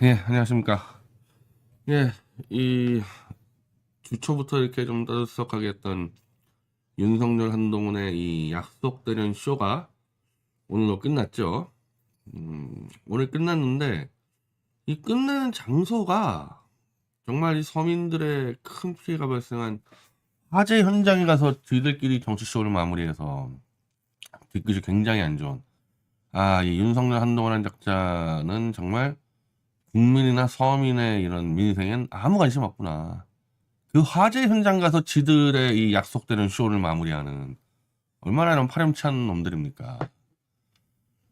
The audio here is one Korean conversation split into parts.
예, 안녕하십니까. 예, 이 주초부터 이렇게 좀 떠들썩하게 했던 윤석열 한동훈의 이 약속되는 쇼가 오늘로 끝났죠. 오늘 끝났는데 이 끝내는 장소가 정말 이 서민들의 큰 피해가 발생한 화재 현장에 가서 저희들끼리 정치쇼를 마무리해서 뒤끝이 굉장히 안 좋은 이 윤석열 한동훈 작자는 정말 국민이나 서민의 이런 민생엔 아무 관심 없구나. 그 화재 현장 가서 지들의 이 약속되는 쇼를 마무리하는 얼마나 이런 파렴치한 놈들입니까?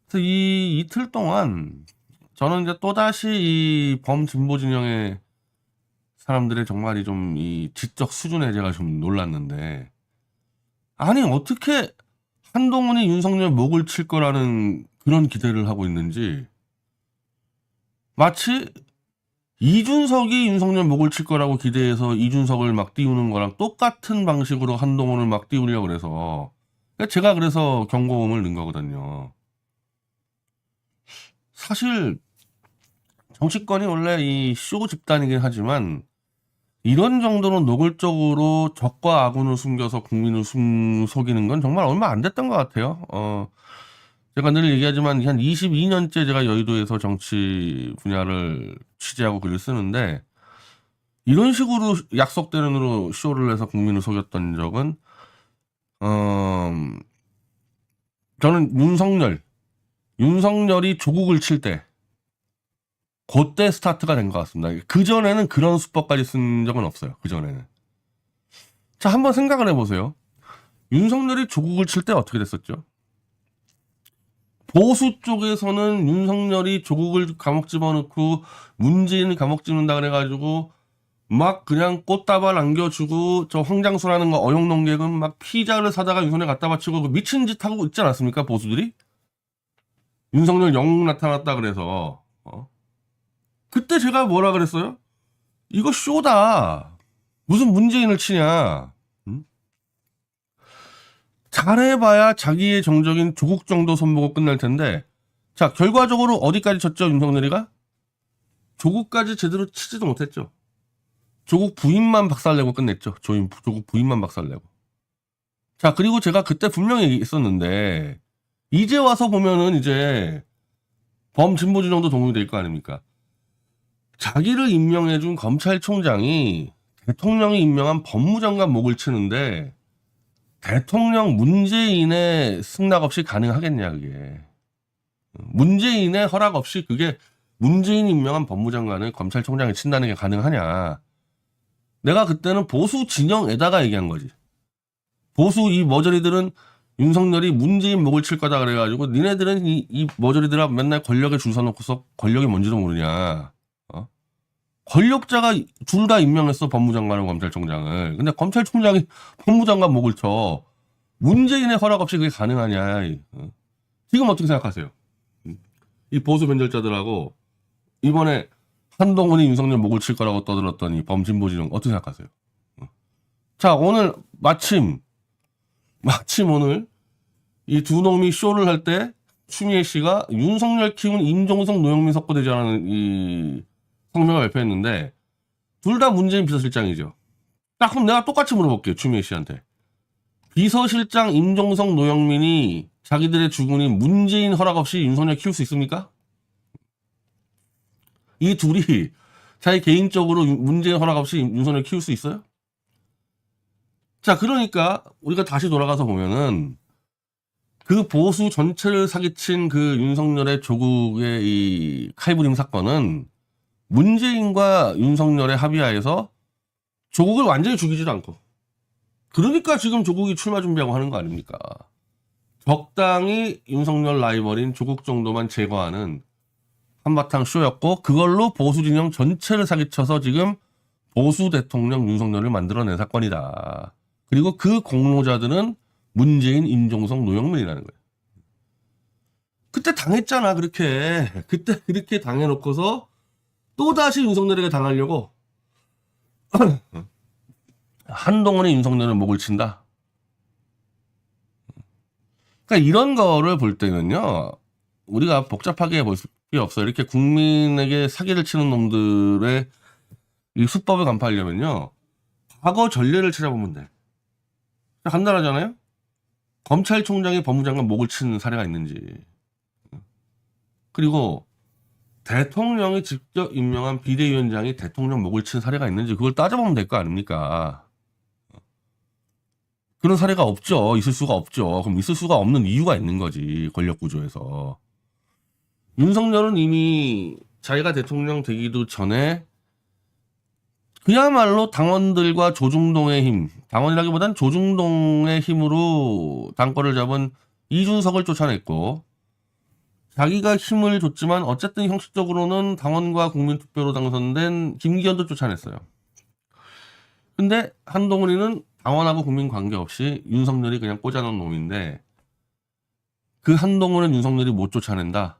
그래서 이 이틀 동안 저는 이제 또다시 이 범진보 진영의 사람들의 정말이 좀 이 지적 수준에 제가 좀 놀랐는데, 아니 어떻게 한동훈이 윤석열 목을 칠 거라는 그런 기대를 하고 있는지, 마치 이준석이 윤석열 목을 칠 거라고 기대해서 이준석을 막 띄우는 거랑 똑같은 방식으로 한동훈을 막 띄우려고 그래서, 제가 그래서 경고음을 넣은 거거든요. 사실 정치권이 원래 이 쇼 집단이긴 하지만 이런 정도로 노골적으로 적과 아군을 숨겨서 국민을 속이는 건 정말 얼마 안 됐던 것 같아요. 제가 늘 얘기하지만 한 22년째 제가 여의도에서 정치 분야를 취재하고 글을 쓰는데, 이런 식으로 약속대로로 쇼를 해서 국민을 속였던 적은 저는 윤석열이 조국을 칠 때 그때 스타트가 된 것 같습니다. 그전에는 그런 수법까지 쓴 적은 없어요. 그전에는. 자, 한번 생각을 해보세요. 윤석열이 조국을 칠 때 어떻게 됐었죠? 보수 쪽에서는 윤석열이 조국을 감옥 집어넣고 문재인을 감옥 집는다 그래가지고 막 그냥 꽃다발 안겨주고, 저 황장수라는 거 어용농객은 막 피자를 사다가 윤석열 갖다 바치고 그 미친 짓 하고 있지 않았습니까? 보수들이? 윤석열 영웅 나타났다 그래서. 그때 제가 뭐라 그랬어요? 이거 쇼다. 무슨 문재인을 치냐. 응? 잘해봐야 자기의 정적인 조국 정도 손보고 끝날 텐데, 자, 결과적으로 어디까지 쳤죠, 윤석열이가? 조국까지 제대로 치지도 못했죠. 조국 부인만 박살내고 끝냈죠. 조국 부인만 박살내고. 자, 그리고 제가 그때 분명히 얘기했었는데, 이제 와서 보면은 이제 범진보 진영도 동의이 될 거 아닙니까? 자기를 임명해준 검찰총장이 대통령이 임명한 법무장관 목을 치는데, 대통령 문재인의 승낙 없이 가능하겠냐, 그게. 문재인의 허락 없이 그게 문재인이 임명한 법무장관을 검찰총장이 친다는 게 가능하냐. 내가 그때는 보수 진영에다가 얘기한 거지. 보수 이 머저리들은 윤석열이 문재인 목을 칠 거다 그래가지고, 니네들은 이 머저리들아 맨날 권력에 줄 서놓고서 권력이 뭔지도 모르냐. 권력자가 둘 다 임명했어, 법무장관하고 검찰총장을. 근데 검찰총장이 법무장관 목을 쳐. 문재인의 허락 없이 그게 가능하냐. 지금 어떻게 생각하세요? 이 보수 변절자들하고 이번에 한동훈이 윤석열 목을 칠 거라고 떠들었던 이 범진보 진영 어떻게 생각하세요? 자, 오늘 마침 오늘 이 두 놈이 쇼를 할 때 추미애 씨가 윤석열 키운 임종석 노영민 섞어대자라는 이 성명을 발표했는데, 둘 다 문재인 비서실장이죠. 딱 그럼 내가 똑같이 물어볼게요, 추미애 씨한테. 비서실장 임종석 노영민이 자기들의 주군인 문재인 허락 없이 윤석열 키울 수 있습니까? 이 둘이 자기 개인적으로 문재인 허락 없이 윤석열 키울 수 있어요? 자, 그러니까 우리가 다시 돌아가서 보면은 그 보수 전체를 사기친 그 윤석열의 조국의 이 칼부림 사건은 문재인과 윤석열의 합의하에서 조국을 완전히 죽이지도 않고, 그러니까 지금 조국이 출마 준비하고 하는 거 아닙니까? 적당히 윤석열 라이벌인 조국 정도만 제거하는 한바탕 쇼였고, 그걸로 보수 진영 전체를 사기쳐서 지금 보수 대통령 윤석열을 만들어낸 사건이다. 그리고 그 공로자들은 문재인, 임종석, 노영민이라는 거예요. 그때 당했잖아, 그렇게. 그때 그렇게 당해놓고서 또다시 윤석열에게 당하려고 한동훈이 윤석열을 목을 친다. 그러니까 이런 거를 볼 때는요, 우리가 복잡하게 그게 없어요. 이렇게 국민에게 사기를 치는 놈들의 이 수법을 간파하려면요. 과거 전례를 찾아보면 돼. 간단하잖아요? 검찰총장이 법무장관 목을 치는 사례가 있는지. 그리고 대통령이 직접 임명한 비대위원장이 대통령 목을 친 사례가 있는지 그걸 따져보면 될 거 아닙니까? 그런 사례가 없죠. 있을 수가 없죠. 그럼 있을 수가 없는 이유가 있는 거지. 권력구조에서. 윤석열은 이미 자기가 대통령 되기도 전에 그야말로 당원들과 조중동의 힘, 당원이라기보단 조중동의 힘으로 당권을 잡은 이준석을 쫓아냈고, 자기가 힘을 줬지만 어쨌든 형식적으로는 당원과 국민투표로 당선된 김기현도 쫓아냈어요. 근데 한동훈이는 당원하고 국민 관계없이 윤석열이 그냥 꽂아놓은 놈인데, 그 한동훈은 윤석열이 못 쫓아낸다.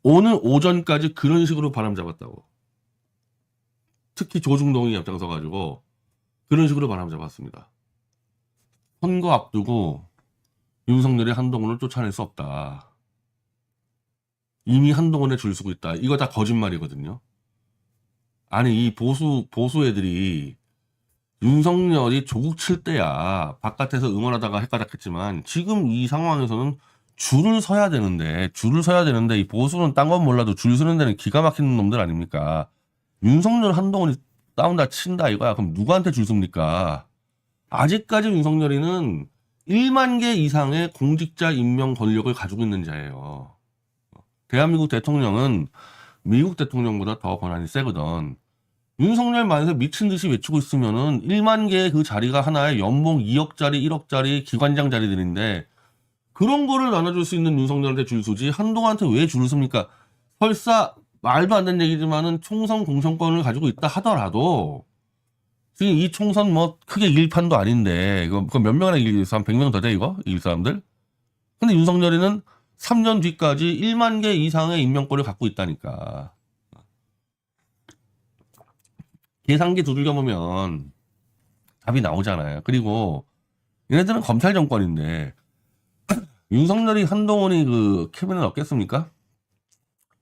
오늘 오전까지 그런 식으로 바람 잡았다고. 특히 조중동이 앞장서가지고 그런 식으로 바람 잡았습니다. 선거 앞두고 윤석열이 한동훈을 쫓아낼 수 없다. 이미 한동훈에 줄 서고 있다. 이거 다 거짓말이거든요. 아니 이 보수 애들이 윤석열이 조국 칠 때야 바깥에서 응원하다가 헷가닥했지만 지금 이 상황에서는 줄을 서야 되는데 이 보수는 딴 건 몰라도 줄 서는 데는 기가 막히는 놈들 아닙니까? 윤석열 한동훈이 싸운다 친다 이거야. 그럼 누구한테 줄 섭니까? 아직까지 윤석열이는 1만 개 이상의 공직자 임명 권력을 가지고 있는 자예요. 대한민국 대통령은 미국 대통령보다 더 권한이 세거든. 윤석열 만에서 미친 듯이 외치고 있으면은 1만 개의 그 자리가 하나에 연봉 2억짜리 1억짜리 기관장 자리들인데 그런 거를 나눠줄 수 있는 윤석열한테 줄 서지 한동훈한테 왜 줄을 섭니까? 설사 말도 안 되는 얘기지만은 총선 공천권을 가지고 있다 하더라도 지금 이 총선 뭐 크게 이길 판도 아닌데 그거 몇 명이나 이기겠어? 한 100명 더 돼 이거? 이길 사람들? 근데 윤석열이는 3년 뒤까지 1만 개 이상의 임명권을 갖고 있다니까. 계산기 두들겨 보면 답이 나오잖아요. 그리고 얘네들은 검찰 정권인데 윤석열이 한동훈이 그 캐비넷 얻겠습니까?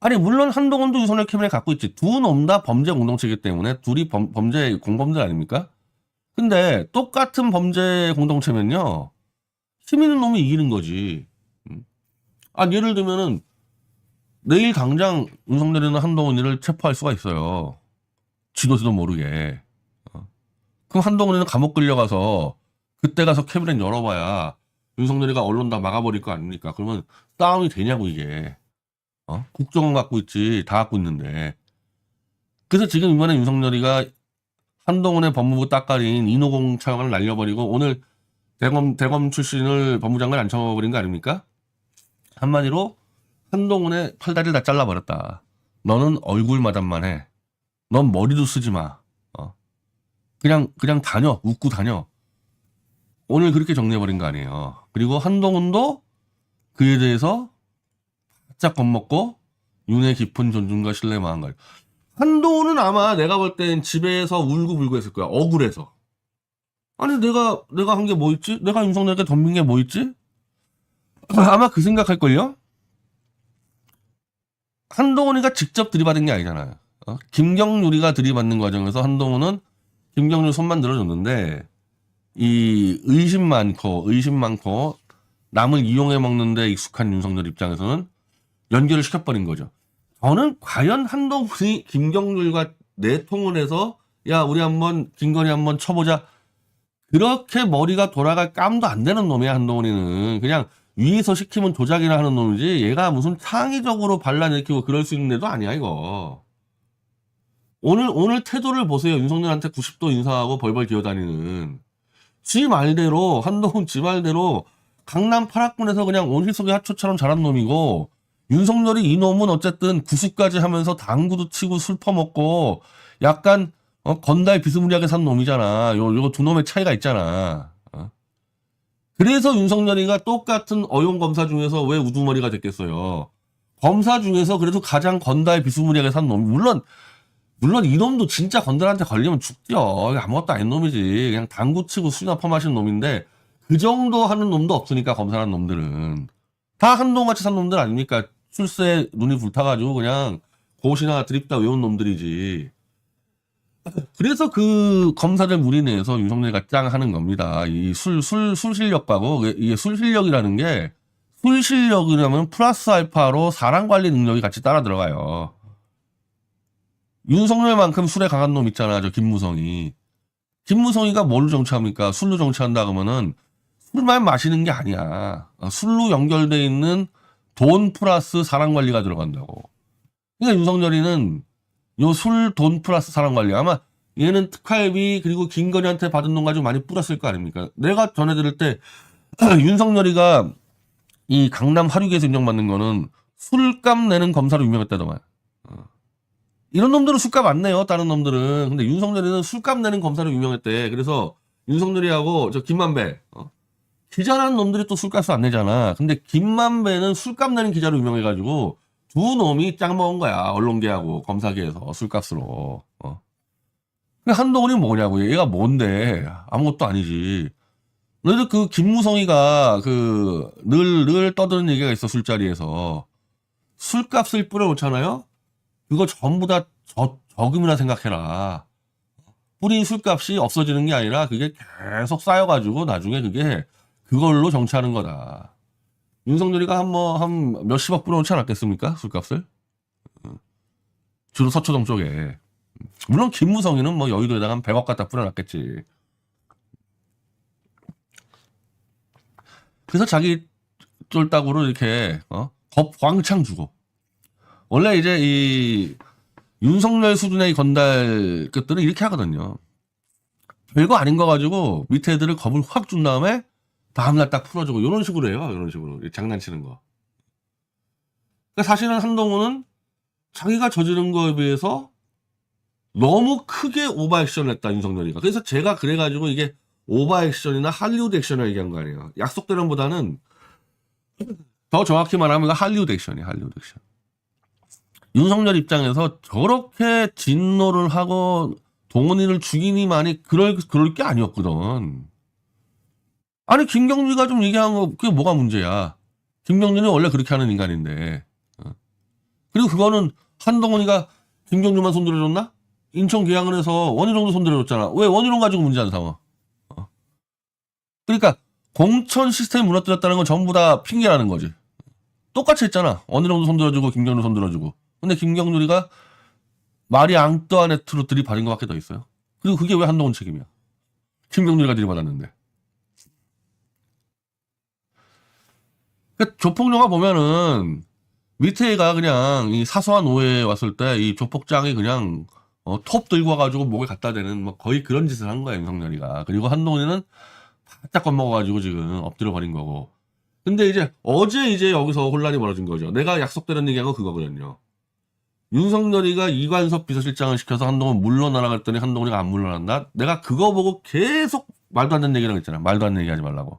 아니 물론 한동훈도 윤석열 캐비넷 갖고 있지. 두 놈 다 범죄 공동체이기 때문에 둘이 범죄 공범들 아닙니까? 근데 똑같은 범죄 공동체면요 힘 있는 놈이 이기는 거지. 아 예를 들면은 내일 당장 윤석열이나 한동훈이를 체포할 수가 있어요. 지도지도 모르게. 그럼 한동훈이는 감옥 끌려가서 그때 가서 캐비넷 열어봐야 윤석열이가 언론 다 막아버릴 거 아닙니까? 그러면 싸움이 되냐고 이게. 국정원 갖고 있지 다 갖고 있는데. 그래서 지금 이번에 윤석열이가 한동훈의 법무부 따까린 인호공 차관을 날려버리고 오늘 대검 출신을 법무장관 앉혀버린 거 아닙니까? 한마디로 한동훈의 팔다리를 다 잘라버렸다. 너는 얼굴 마담만 해. 넌 머리도 쓰지 마. 그냥 다녀. 웃고 다녀. 오늘 그렇게 정리해버린 거 아니에요. 그리고 한동훈도 그에 대해서 바짝 겁먹고 윤의 깊은 존중과 신뢰만 한 거예요. 한동훈은 아마 내가 볼 땐 집에서 울고 불고 했을 거야. 억울해서. 아니 내가 한 게 뭐 있지? 내가 윤석열에게 덤빈 게 뭐 있지? 아마 그 생각할걸요? 한동훈이가 직접 들이받은 게 아니잖아요. 김경률이가 들이받는 과정에서 한동훈은 김경률 손만 들어줬는데 이 의심 많고 남을 이용해 먹는데 익숙한 윤석열 입장에서는 연결을 시켜버린 거죠. 저는 과연 한동훈이 김경률과 내통을 해서 야 우리 한번 김건희 한번 쳐보자 그렇게 머리가 돌아갈 깜도 안 되는 놈이야. 한동훈이는 그냥 위에서 시키면 조작이나 하는 놈이지 얘가 무슨 창의적으로 발라내키고 그럴 수 있는 애도 아니야 이거. 오늘 태도를 보세요. 윤석열한테 90도 인사하고 벌벌 기어다니는 지 말대로 한동훈 지 말대로 강남 8학군에서 그냥 온실속의 하초처럼 자란 놈이고 윤석열이 이 놈은 어쨌든 구수까지 하면서 당구도 치고 술 퍼먹고 약간 건달 비스무리하게 산 놈이잖아. 요 두 놈의 차이가 있잖아. 그래서 윤석열이가 똑같은 어용 검사 중에서 왜 우두머리가 됐겠어요. 검사 중에서 그래도 가장 건달 비스무리하게 산 놈. 물론 이놈도 진짜 건달한테 걸리면 죽죠. 아무것도 아닌 놈이지. 그냥 당구 치고 술이나 퍼마시는 놈인데 그 정도 하는 놈도 없으니까 검사라는 놈들은. 다 한동훈같이 산 놈들 아닙니까? 술세에 눈이 불타가지고 그냥 고시나 드립다 외운 놈들이지. 그래서 그 검사들 무리 내에서 윤석열이가 짱 하는 겁니다. 이 술 실력하고, 이게 술 실력이라는 게, 술 실력이라면 플러스 알파로 사람 관리 능력이 같이 따라 들어가요. 윤석열만큼 술에 강한 놈 있잖아, 저 김무성이. 김무성이가 뭘로 정치합니까? 술로 정치한다 그러면은 술만 마시는 게 아니야. 술로 연결돼 있는 돈 플러스 사람 관리가 들어간다고. 그러니까 윤석열이는 요 술 돈 플러스 사람 관리. 아마 얘는 특활비 그리고 김건희한테 받은 돈 가지고 많이 뿌렸을 거 아닙니까? 내가 전해 들을 때 윤석열이가 이 강남 화류계에서 인정받는 거는 술값 내는 검사로 유명했다더만. 이런 놈들은 술값 안 내요, 다른 놈들은. 근데 윤석열이는 술값 내는 검사로 유명했대. 그래서 윤석열이하고 저 김만배, 기자라는 놈들이 또 술값을 안 내잖아. 근데 김만배는 술값 내는 기자로 유명해가지고 두 놈이 짱 먹은 거야. 언론계하고 검사계에서 술값으로. 한동훈이 뭐냐고. 얘가 뭔데. 아무것도 아니지. 너희들 그 김무성이가 늘 떠드는 얘기가 있어, 술자리에서. 술값을 뿌려놓잖아요? 그거 전부 다 저금이라 생각해라. 뿌린 술값이 없어지는 게 아니라 그게 계속 쌓여가지고 나중에 그걸로 정치하는 거다. 윤석열이가 한 몇십억 뿌려놓지 않았겠습니까? 술값을? 주로 서초동 쪽에. 물론 김무성이는 뭐 여의도에다가 한 100억 갖다 뿌려놨겠지. 그래서 자기 쫄딱으로 이렇게 겁 왕창 주고. 원래 이제 이 윤석열 수준의 건달 것들은 이렇게 하거든요. 별거 아닌 거 가지고 밑에 애들을 겁을 확 준 다음에 다음날 딱 풀어주고 이런 식으로 해요. 이런 식으로 장난치는 거. 그러니까 사실은 한동훈은 자기가 저지른 거에 비해서 너무 크게 오버 액션을 했다, 윤석열이가. 그래서 제가 그래가지고 이게 오버 액션이나 할리우드 액션을 얘기한 거 아니에요. 약속대로보다는 더 정확히 말하면 이거 할리우드 액션이에요. 할리우드 액션. 윤석열 입장에서 저렇게 진노를 하고 동원이를 죽이니만이 그럴 게 아니었거든. 아니 김경준이가 좀 얘기한 거 그게 뭐가 문제야. 김경준이 원래 그렇게 하는 인간인데. 그리고 그거는 한동훈이가 김경준만 손들어줬나? 인천 계양은에서 원희룡도 손들어줬잖아. 왜 원희룡 가지고 문제 안 삼아? 그러니까 공천 시스템이 무너뜨렸다는 건 전부 다 핑계라는 거지. 똑같이 했잖아. 원희룡도 손들어주고 김경준도 손들어주고. 근데 김경준이가 마리 앙뚜아네트로 들이받은 것밖에 더 있어요. 그리고 그게 왜 한동훈 책임이야? 김경준이가 들이받았는데. 그러니까 조폭영화 보면은 밑에 애가 그냥 이 사소한 오해에 왔을 때 이 조폭장이 그냥 톱 들고 와가지고 목에 갖다 대는 뭐 거의 그런 짓을 한 거야 윤석열이가. 그리고 한동훈이는 바짝 겁먹어가지고 지금 엎드려 버린 거고. 근데 이제 어제 여기서 혼란이 벌어진 거죠. 내가 약속대로 얘기한 건 그거거든요. 윤석열이가 이관섭 비서실장을 시켜서 한동훈 물러나라 그랬더니 한동훈이가 안 물러난다. 내가 그거 보고 계속 말도 안 되는 얘기라고 했잖아. 말도 안 되는 얘기 하지 말라고.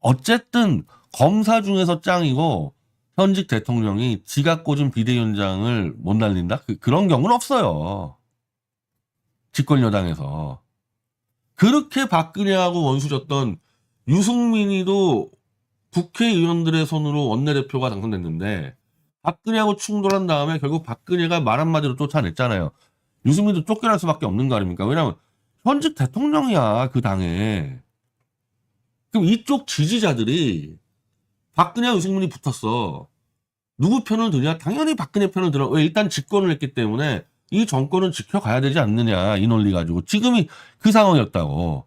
어쨌든 검사 중에서 짱이고 현직 대통령이 지가 꽂은 비대위원장을 못 날린다? 그런 경우는 없어요. 집권 여당에서. 그렇게 박근혜하고 원수졌던 유승민이도 국회의원들의 손으로 원내대표가 당선됐는데 박근혜하고 충돌한 다음에 결국 박근혜가 말 한마디로 쫓아냈잖아요. 유승민도 쫓겨날 수밖에 없는 거 아닙니까? 왜냐하면 현직 대통령이야 그 당에. 그럼 이쪽 지지자들이 박근혜와 유승민이 붙었어. 누구 편을 드냐? 당연히 박근혜 편을 들어. 왜? 일단 집권을 했기 때문에 이 정권은 지켜가야 되지 않느냐 이 논리 가지고. 지금이 그 상황이었다고.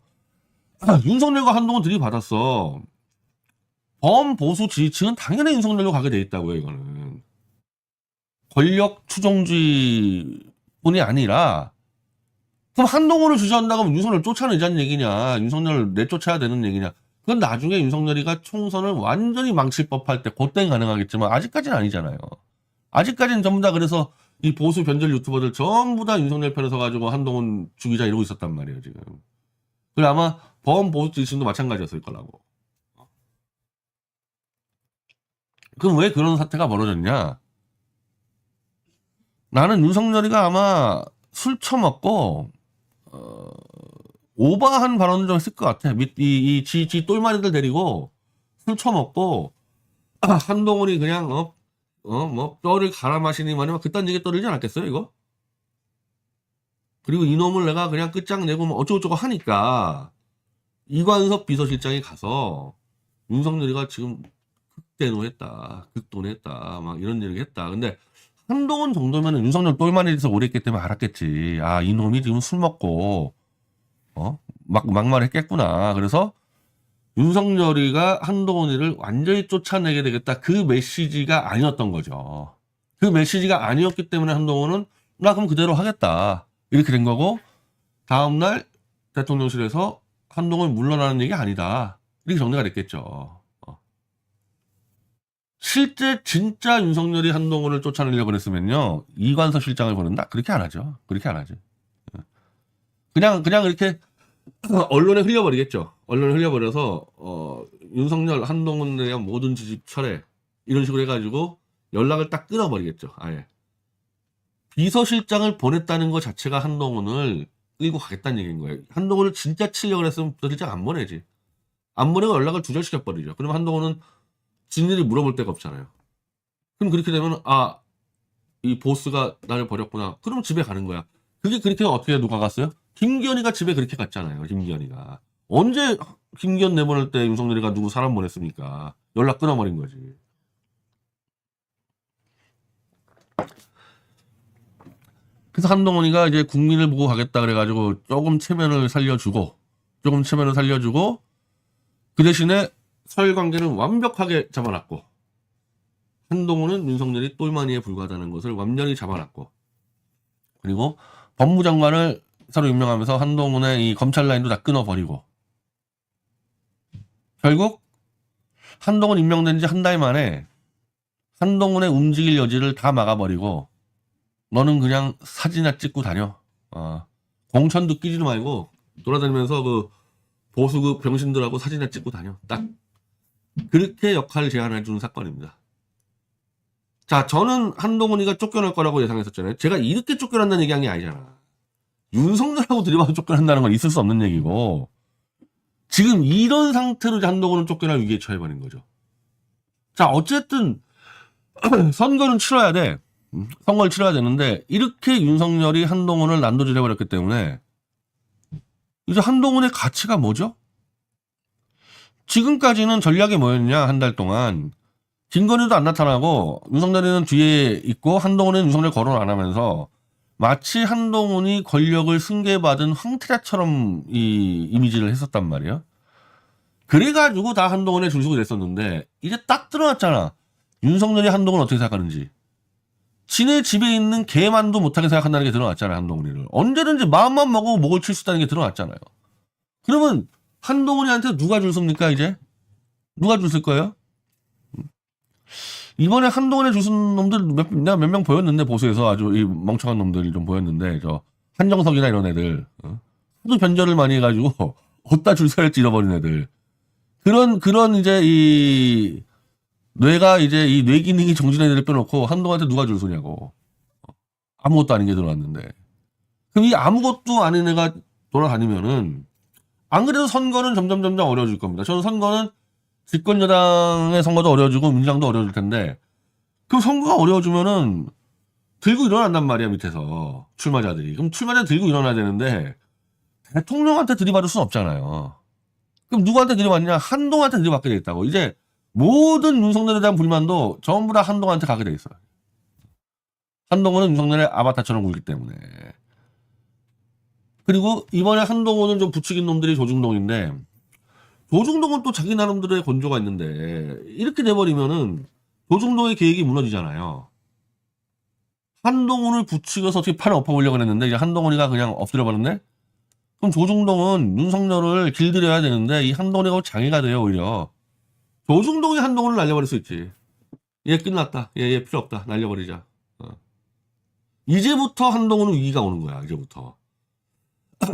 윤석열과 한동훈 들이받았어. 범보수 지지층은 당연히 윤석열로 가게 돼 있다고요. 이거는 권력 추종주의뿐이 아니라 그럼 한동훈을 주저한다고 하면 윤석열 쫓아내자는 얘기냐, 윤석열을 내쫓아야 되는 얘기냐. 그건 나중에 윤석열이가 총선을 완전히 망칠 법할 때 그때는 가능하겠지만 아직까지는 아니잖아요. 아직까지는 전부 다 그래서 이 보수 변절 유튜버들 전부 다 윤석열 편에 서가지고 한동훈 죽이자 이러고 있었단 말이에요 지금. 그리고 아마 범보수 지지층도 마찬가지였을 거라고. 그럼 왜 그런 사태가 벌어졌냐? 나는 윤석열이가 아마 술 처먹고 오버한 발언을 좀 했을 것 같아. 지 똘마니들 데리고 술 처먹고 한동훈이 그냥 뭐 뼈를 갈아 마시니 뭐니 그딴 얘기 떠들지 않았겠어요 이거? 그리고 이놈을 내가 그냥 끝장내고 뭐 어쩌고저쩌고 하니까 이관섭 비서실장이 가서 윤석열이가 지금 극도노했다 막 이런 얘기를 했다. 근데 한동훈 정도면 윤석열 똘마니 돼서 오래 했기 때문에 알았겠지. 아 이놈이 지금 술 먹고 막말했겠구나. 그래서 윤석열이가 한동훈이를 완전히 쫓아내게 되겠다. 그 메시지가 아니었던 거죠. 그 메시지가 아니었기 때문에 한동훈은 나 그럼 그대로 하겠다. 이렇게 된 거고 다음날 대통령실에서 한동훈 물러나는 얘기 아니다. 이렇게 정리가 됐겠죠. 실제 진짜 윤석열이 한동훈을 쫓아내려고 그랬으면요. 이관섭 실장을 보낸다? 그렇게 안 하죠. 그렇게 안 하죠. 그냥 이렇게 언론에 흘려버리겠죠. 언론에 흘려버려서 윤석열 한동훈에 대한 모든 지집 철회 이런 식으로 해가지고 연락을 딱 끊어버리겠죠. 아예 비서실장을 보냈다는 것 자체가 한동훈을 끌고 가겠다는 얘기인 거예요. 한동훈을 진짜 치려고 했으면 비서실장 안 보내지. 안 보내고 연락을 두절시켜버리죠. 그러면 한동훈은 진일이 물어볼 데가 없잖아요. 그럼 그렇게 되면 이 보스가 나를 버렸구나. 그럼 집에 가는 거야. 그게 그렇게 어떻게 누가 갔어요? 김기현이가 집에 그렇게 갔잖아요. 김기현이가. 언제 김기현 내보낼 때 윤석열이가 누구 사람 보냈습니까? 연락 끊어버린 거지. 그래서 한동훈이가 이제 국민을 보고 가겠다 그래가지고 조금 체면을 살려주고 그 대신에 서일관계는 완벽하게 잡아놨고 한동훈은 윤석열이 똘마니에 불과하다는 것을 완전히 잡아놨고 그리고 법무장관을 새로 임명하면서 한동훈의 이 검찰 라인도 다 끊어버리고 결국 한동훈 임명된 지 한 달 만에 한동훈의 움직일 여지를 다 막아버리고 너는 그냥 사진이나 찍고 다녀. 공천도 끼지도 말고 돌아다니면서 그 보수 병신들하고 사진이나 찍고 다녀. 딱 그렇게 역할을 제안해주는 사건입니다. 자, 저는 한동훈이가 쫓겨날 거라고 예상했었잖아요. 제가 이렇게 쫓겨난다는 얘기한 게 아니잖아. 윤석열하고 들이받아 쫓겨난다는 건 있을 수 없는 얘기고 지금 이런 상태로 한동훈은 쫓겨날 위기에 처해버린 거죠. 자, 어쨌든 선거는 치러야 돼. 선거를 치러야 되는데 이렇게 윤석열이 한동훈을 난도질해버렸기 때문에 이제 한동훈의 가치가 뭐죠? 지금까지는 전략이 뭐였냐 한 달 동안 김건희도 안 나타나고 윤석열이는 뒤에 있고 한동훈은 윤석열 거론 안 하면서 마치 한동훈이 권력을 승계받은 황태자처럼 이 이미지를 했었단 말이에요. 그래가지고 다 한동훈에 줄서고 됐었는데 이제 딱 드러났잖아. 윤석열이 한동훈 어떻게 생각하는지. 지네 집에 있는 개만도 못하게 생각한다는 게 드러났잖아요. 한동훈이를. 언제든지 마음만 먹고 목을 칠 수 있다는 게 드러났잖아요. 그러면 한동훈이한테 누가 줄 섭니까 이제? 누가 줄 쓸 거예요? 이번에 한동훈에 줄 쓴 놈들 내가 몇 명 보였는데 보수에서 아주 이 멍청한 놈들 좀 보였는데 저 한정석이나 이런 애들 하도 변절을 많이 해가지고 어디다 줄 서야 할지 잃어버린 애들 그런 이제 이 뇌가 이제 이 뇌 기능이 정지된 애들 빼놓고 한동훈한테 누가 줄 서냐고. 아무것도 아닌 게 들어왔는데 그럼 이 아무것도 아닌 애가 돌아다니면은 안 그래도 선거는 점점 어려워질 겁니다. 저는 선거는 집권 여당의 선거도 어려워지고 민주당도 어려워질 텐데 그럼 선거가 어려워지면은 들고 일어난단 말이야 밑에서 출마자들이. 그럼 출마자 들고 일어나야 되는데 대통령한테 들이받을 수는 없잖아요. 그럼 누구한테 들이받냐? 한동훈한테 들이받게 돼 있다고. 이제 모든 윤석열에 대한 불만도 전부 다 한동훈한테 가게 돼 있어요. 한동훈은 윤석열의 아바타처럼 굴기 때문에. 그리고 이번에 한동훈은 좀 부추긴 놈들이 조중동인데 조중동은 또 자기 나름대로의 건조가 있는데 이렇게 돼버리면은 조중동의 계획이 무너지잖아요. 한동훈을 부추겨서 어떻게 판을 엎어보려고 했는데 이제 한동훈이가 그냥 엎드려버렸네? 그럼 조중동은 윤석열을 길들여야 되는데 이 한동훈이가 장애가 돼요 오히려. 조중동이 한동훈을 날려버릴 수 있지. 얘 끝났다. 얘 필요 없다. 날려버리자. 이제부터 한동훈은 위기가 오는 거야. 이제부터.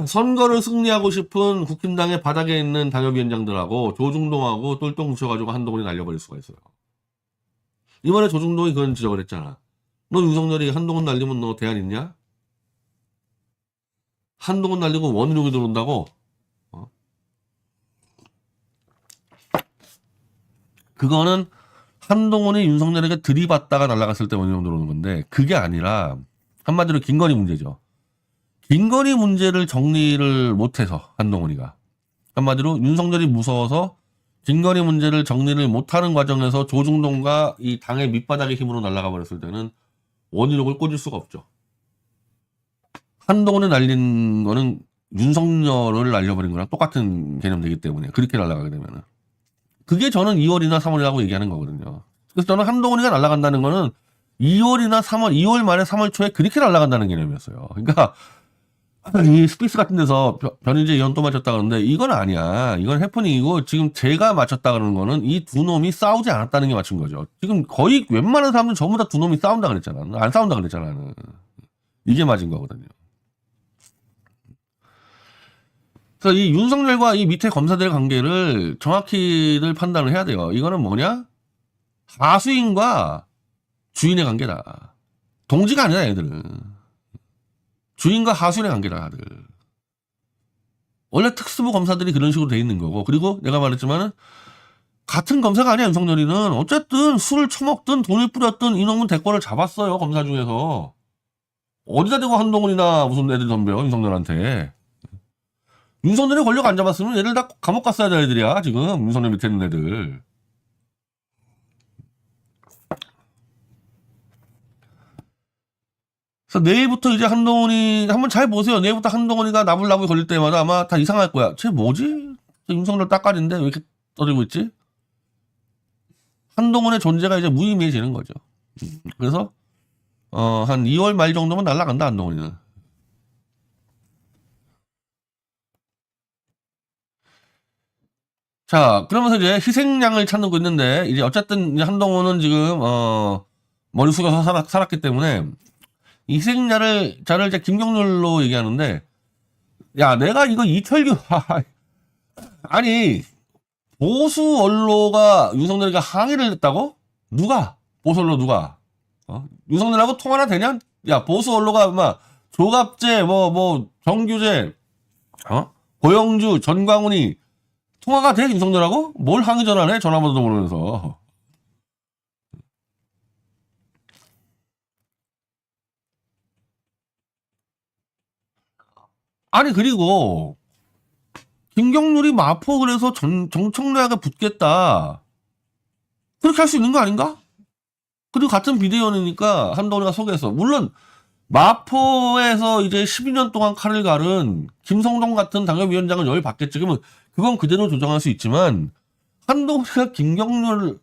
선거를 승리하고 싶은 국힘당의 바닥에 있는 당협위원장들하고 조중동하고 똘똘 뭉쳐가지고 한동훈이 날려버릴 수가 있어요. 이번에 조중동이 그런 지적을 했잖아. 너 윤석열이 한동훈 날리면 너 대안 있냐? 한동훈 날리고 원희룡이 들어온다고? 그거는 한동훈이 윤석열에게 들이받다가 날아갔을 때 원인으로 들어오는 건데 그게 아니라 한마디로 김건희 문제죠. 김건희 문제를 정리를 못해서 한동훈이가 한마디로 윤석열이 무서워서 김건희 문제를 정리를 못하는 과정에서 조중동과 이 당의 밑바닥의 힘으로 날아가 버렸을 때는 원희록을 꽂을 수가 없죠. 한동훈을 날린 거는 윤석열을 날려버린 거랑 똑같은 개념 되기 때문에 그렇게 날아가게 되면은 그게 저는 2월이나 3월이라고 얘기하는 거거든요. 그래서 저는 한동훈이가 날아간다는 거는 2월이나 3월, 2월 말에 3월 초에 그렇게 날아간다는 개념이었어요. 그러니까 이 스피스 같은 데서 변희재 의원 또 맞췄다 그러는데 이건 아니야. 이건 해프닝이고 지금 제가 맞췄다 그러는 거는 이 두 놈이 싸우지 않았다는 게 맞춘 거죠. 지금 거의 웬만한 사람들 전부 다 두 놈이 싸운다 그랬잖아. 안 싸운다 그랬잖아. 나는. 이게 맞은 거거든요. 그래서 이 윤석열과 이 밑에 검사들의 관계를 정확히들 판단을 해야 돼요. 이거는 뭐냐? 하수인과 주인의 관계다. 동지가 아니라 얘들은. 주인과 하수인의 관계다, 다들. 원래 특수부 검사들이 그런 식으로 돼 있는 거고. 그리고 내가 말했지만은 같은 검사가 아니야, 윤석열이는. 어쨌든 술을 처먹든 돈을 뿌렸든 이놈은 대권을 잡았어요, 검사 중에서. 어디다 대고 한동훈이나 무슨 애들 덤벼요, 윤석열한테. 윤석열이 권력 안 잡았으면 얘들 다 감옥 갔어야 될 애들이야, 지금. 윤석열 밑에 있는 애들. 그래서 내일부터 이제 한동훈이, 한번 잘 보세요. 내일부터 한동훈이가 나불나불 걸릴 때마다 아마 다 이상할 거야. 쟤 뭐지? 윤석열 따까리인데 왜 이렇게 떠들고 있지? 한동훈의 존재가 이제 무의미해지는 거죠. 그래서, 한 2월 말 정도면 날아간다, 한동훈이는. 자, 그러면서 이제 희생양을 찾는 거 있는데, 이제 어쨌든 이제 한동훈은 지금, 머리 숙여서 살았기 때문에, 이 희생자를 이제 김경률로 얘기하는데, 야, 내가 이거 이철규, 아니, 보수 언로가 윤석열이가 항의를 했다고? 누가? 보수 언로 누가? 윤석열하고 통화나 되냐? 야, 보수 언로가 막, 조갑재, 정규재, 고영주, 전광훈이, 통화가 돼? 윤석열하고? 뭘 항의 전화를 해? 전화번호도 모르면서. 아니, 그리고, 김경률이 마포 그래서 정청래하게 붙겠다. 그렇게 할 수 있는 거 아닌가? 그리고 같은 비대위원이니까 한동훈이가 소개했어. 물론, 마포에서 이제 12년 동안 칼을 갈은 김성동 같은 당협위원장은 열 받겠지. 그러면 그건 그대로 조정할 수 있지만 한동훈이가 김경률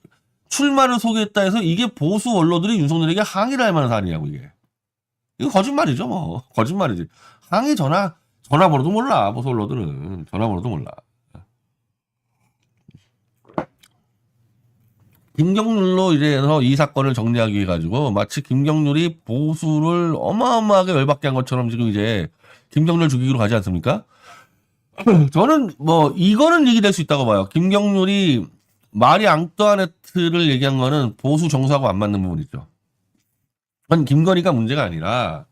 출마를 소개했다 해서 이게 보수 언론들이 윤석열에게 항의를 할 만한 사안이냐고 이게. 이거 거짓말이죠 뭐. 거짓말이지. 항의 전화번호도 몰라. 보수 언론들은. 전화번호도 몰라. 김경률로 이제 이 사건을 정리하기 위해 가지고 마치 김경률이 보수를 어마어마하게 열받게 한 것처럼 지금 이제 김경률 죽이기로 가지 않습니까? 저는 이거는 얘기될 수 있다고 봐요. 김경률이 마리 앙뚜아네트를 얘기한 거는 보수 정서하고 안 맞는 부분이죠. 그건 김건희가 문제가 아니라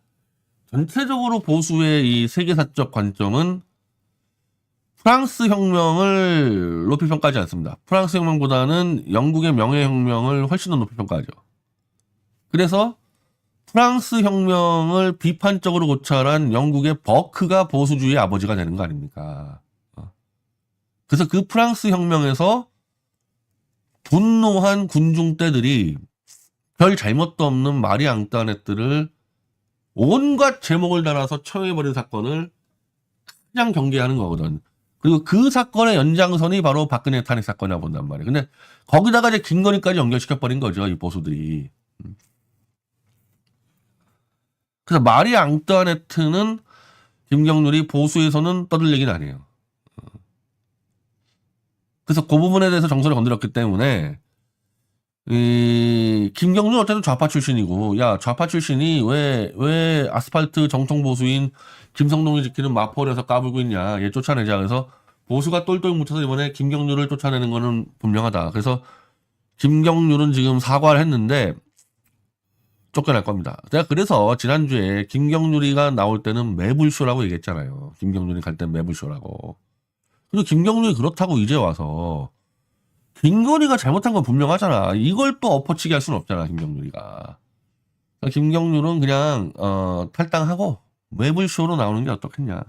전체적으로 보수의 이 세계사적 관점은 프랑스 혁명을 높이 평가하지 않습니다. 프랑스 혁명보다는 영국의 명예혁명을 훨씬 더 높이 평가하죠. 그래서 프랑스 혁명을 비판적으로 고찰한 영국의 버크가 보수주의의 아버지가 되는 거 아닙니까? 그래서 그 프랑스 혁명에서 분노한 군중떼들이 별 잘못도 없는 마리 앙뚜아네트를 온갖 제목을 달아서 처형해버린 사건을 그냥 경계하는 거거든. 그리고 그 사건의 연장선이 바로 박근혜 탄핵 사건이라고 본단 말이에요. 근데 거기다가 이제 김건희까지 연결시켜버린 거죠, 이 보수들이. 그래서 마리 앙뚜아네트는 김경률이 보수에서는 떠들 얘기는 아니에요. 그래서 그 부분에 대해서 정서를 건드렸기 때문에 김경률 어쨌든 좌파 출신이고, 야, 좌파 출신이 왜 아스팔트 정통 보수인 김성동이 지키는 마포에서 까불고 있냐, 얘 쫓아내자. 그래서 보수가 똘똘 뭉쳐서 이번에 김경률을 쫓아내는 거는 분명하다. 그래서 김경률은 지금 사과를 했는데 쫓겨날 겁니다. 제가 그래서 지난주에 김경률이가 나올 때는 매불쇼라고 얘기했잖아요. 김경률이 갈 땐 매불쇼라고. 그리고 김경률이 그렇다고 이제 와서 김건희가 잘못한 건 분명하잖아. 이걸 또 엎어치기 할 수는 없잖아, 김경률이가. 김경률은 그냥 탈당하고 매불쇼로 나오는 게 어떻겠냐.